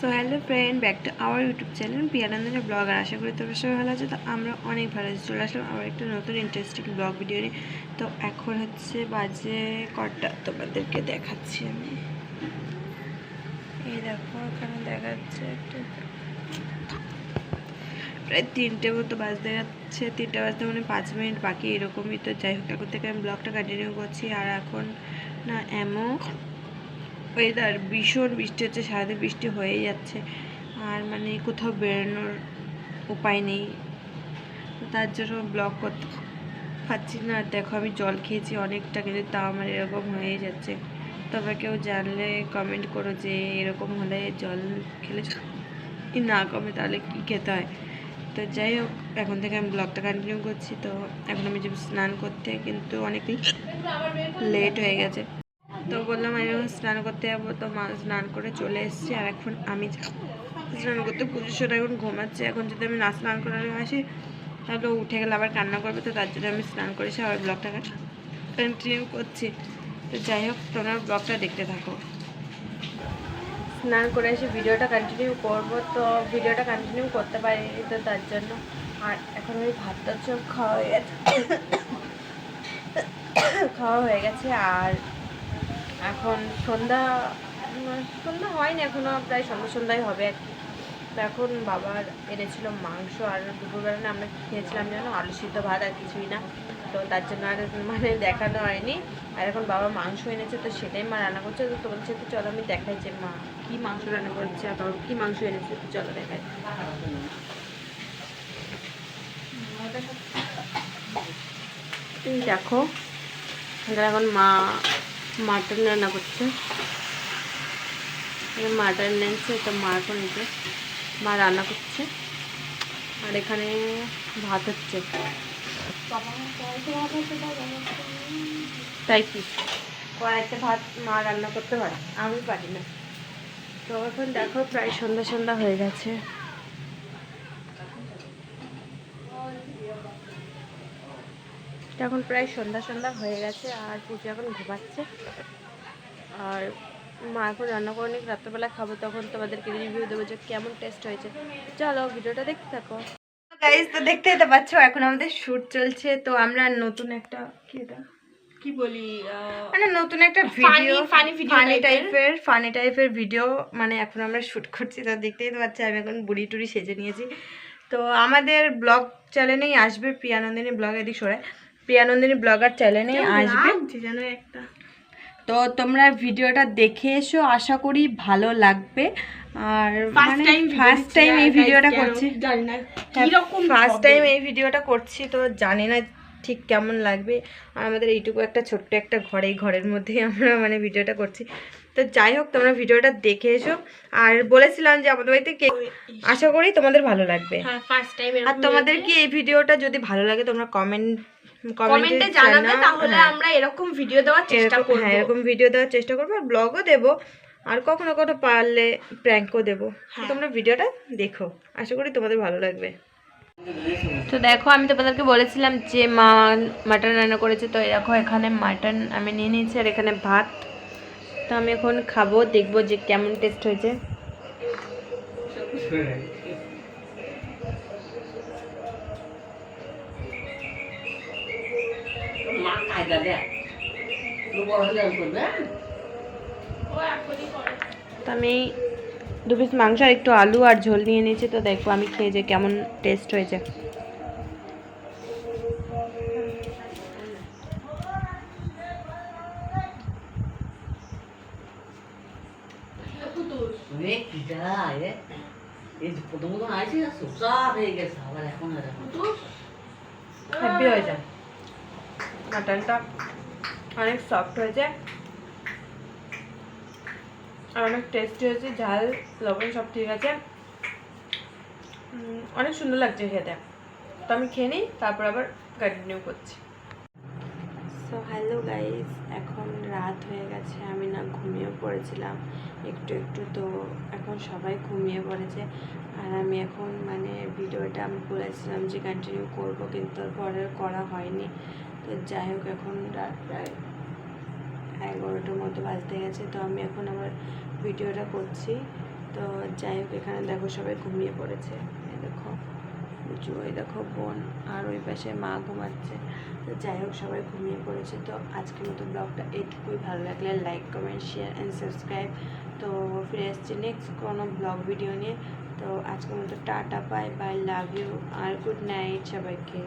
So hello friend, back to our YouTube channel Piyanandini vlog. আর আশা করি তোমরা সবাই ভালো আছে। তো আমরা অনেক ভালো আছি। চলে আসলাম আবার একটা নতুন ইন্টারেস্টিং ব্লগ ভিডিও নিয়ে। তো এখন হচ্ছে বাজে কটা তোমাদেরকে দেখাচ্ছি আমি। এই দেখো এখানে দেখাচ্ছে একটা প্রায় 3টে মতো বাজতে যাচ্ছে। 3টে বাজতে মানে 5 মিনিট বাকি এরকমই। তো যাই হোক, এখন থেকে আমি ব্লগটা কন্টিনিউ করছি। আর এখন না এমন ওয়েদার, ভীষণ বৃষ্টি হচ্ছে, সারাদিন বৃষ্টি হয়েই যাচ্ছে। আর মানে কোথাও বেরোনোর উপায় নেই, তার জন্য ব্লগ করতে পারছি না। আর দেখো আমি জল খেয়েছি অনেকটা, কিন্তু তাও আমার এরকম হয়েই যাচ্ছে। তবে কেউ জানলে কমেন্ট করো যে এরকম হলে জল খেলে না কমে তাহলে কী খেতে হয়। তো যাই হোক, এখন থেকে আমি ব্লগটা কন্টিনিউ করছি। তো এখন আমি যাবো স্নান করতে, কিন্তু অনেক লেট হয়ে গেছে। তো বললাম আমি এখন স্নান করতে যাবো। তো মা স্নান করে চলে এসেছি। আর এখন আমি স্নান করতে পুজোর এখন ঘুমাচ্ছে। এখন যদি আমি না স্নান করে আসি তাহলে উঠে গেলে আবার কান্না করবে। তো তার জন্য আমি স্নান করেছি, আবার ব্লগটা কন্টিনিউ করছি। তো যাই হোক, তোমরা ব্লগটা দেখতে থাকো। স্নান করে এসে ভিডিওটা কন্টিনিউ করবো, তো ভিডিওটা কন্টিনিউ করতে পারিনি, তো তার জন্য। আর এখন আমি ভাতটা সব খাওয়া হয়ে গেছে আর এখন সন্ধ্যা হয়নি, এখনও প্রায় সন্ধ্যাই হবে আর কি। তো এখন বাবার এনেছিল মাংস, আর দুপুরবেলা না আমরা খেয়েছিলাম যেন আলু সিদ্ধ ভাত, আর কিছুই না। তো তার জন্য আর মানে দেখানো হয়নি। আর এখন বাবা মাংস এনেছে, তো সেটাই মা রান্না করছে। তো তোমাদের সাথে চলো আমি দেখাই যে মা কী মাংস রান্না করছে আর বাবা কী মাংস এনেছে। তো চলো দেখাই। দেখো এখন মা মাটন রান্না করছে। মাটন এনেছে, তো মা এখন এসে মা রান্না করছে। আর এখানে ভাত হচ্ছে, তাই কি কড়াইতে ভাত মা রান্না করতে পারে, আমি পারি না। তো এখন দেখো প্রায় সন্ধ্যা হয়ে গেছে। এখন প্রায় সন্ধ্যা হয়ে গেছে, আর পুজো এখন ঘুমাচ্ছে। আর মা এখন রান্না করে নিক, রাত্রেবেলা খাবো, তখন তোমাদেরকে রিভিউ দেবো যে কেমন টেস্ট হয়েছে। চলো ভিডিওটা দেখতে থাকো গাইস। তো দেখতেই তো পাচ্ছ এখন আমাদের শ্যুট চলছে। তো আমরা নতুন একটা কি বলি মানে নতুন একটা ভিডিও, ফানি টাইপের ভিডিও মানে এখন আমরা শ্যুট করছি। তো দেখতেই তো পাচ্ছি আমি এখন বুড়ি টুড়ি সেজে নিয়েছি। তো আমাদের ব্লগ চ্যানেলেই আসবে প্রিয়ানন্দিনী ব্লগ, এদিক সরে প্রিয়ানন্দিনী ব্লগার চ্যানেলেই আসবে যেন একটা। তো তোমরা ভিডিওটা দেখে এসো, আশা করি ভালো লাগবে। আর ফার্স্ট টাইম এই ভিডিওটা করছি, ফার্স্ট টাইম এই ভিডিওটা করছি, তো জানি না ঠিক কেমন লাগবে। আর আমাদের এইটুকু একটা ছোট্ট একটা ঘরের মধ্যেই আমরা মানে ভিডিওটা করছি। তো যাই হোক, তোমরা ভিডিওটা দেখে এসো। আর বলেছিলাম যে আমাদের বাড়িতে আশা করি তোমাদের ভালো লাগবে। আর তোমাদের কি এই ভিডিওটা যদি ভালো লাগে তোমরা কমেন্টে জানাবে, তাহলে আমরা এরকম ভিডিও দেওয়ার চেষ্টা করব। হ্যাঁ, এরকম ভিডিও দেওয়ার চেষ্টা করব, আর ব্লগও দেবো, আর কখনো পারলে প্র্যাঙ্কও দেবো। তোমরা ভিডিওটা দেখো, আশা করি তোমাদের ভালো লাগবে। তো দেখো আমি তোমাদেরকে বলেছিলাম যে মা মাটন রান্না করেছে। তো দেখো এখানে মাটন আমি নিয়ে নিয়েছি, আর এখানে ভাত। তো আমি এখন খাবো, দেখবো যে কেমন টেস্ট হয়েছে। তো আমি 2 পিস মাংস আর একটু আলু আর ঝোল নিয়ে নিয়েছি। তো দেখবো আমি খেয়ে যে কেমন টেস্ট হয়েছে। হ্যাপি হয়েছে, মাটনটা অনেক সফট হয়েছে আর অনেক টেস্টি হয়েছে। ঝাল লবণ সব ঠিক আছে, অনেক সুন্দর লাগছে খেতে। তো আমি খেয়ে নিই, তারপর আবার কন্টিনিউ করছি। সো হ্যালো গাইস, এখন রাত হয়ে গেছে, আমি না ঘুমিয়ে পড়েছিলাম একটু। তো এখন সবাই ঘুমিয়ে পড়েছে। আর আমি এখন মানে ভিডিওটা আমি বলেছিলাম যে কন্টিনিউ করব, কিন্তু পরে করা হয়নি। তো যাই হোক, এখন রাত প্রায় 11টার মতো বাজতে গেছে। তো আমি এখন আবার ভিডিওটা করছি। তো যাই হোক, এখানে দেখো সবাই ঘুমিয়ে পড়েছে। এই দেখো পুজো, ওই দেখো বোন, আর ওই পাশে মা ঘুমাচ্ছে। তো যাই হোক, সবাই ঘুমিয়ে পড়েছে। তো আজকের মতো ব্লগটা এইটুকুই। ভালো লাগলে like, comment, share and subscribe. তো ফিরে আসছি নেক্সট কোনো ব্লগ ভিডিও নিয়ে। তো আজকের মতো টাটা, বাই বাই, লাভ ইউ আর গুড নাইট সবাইকে।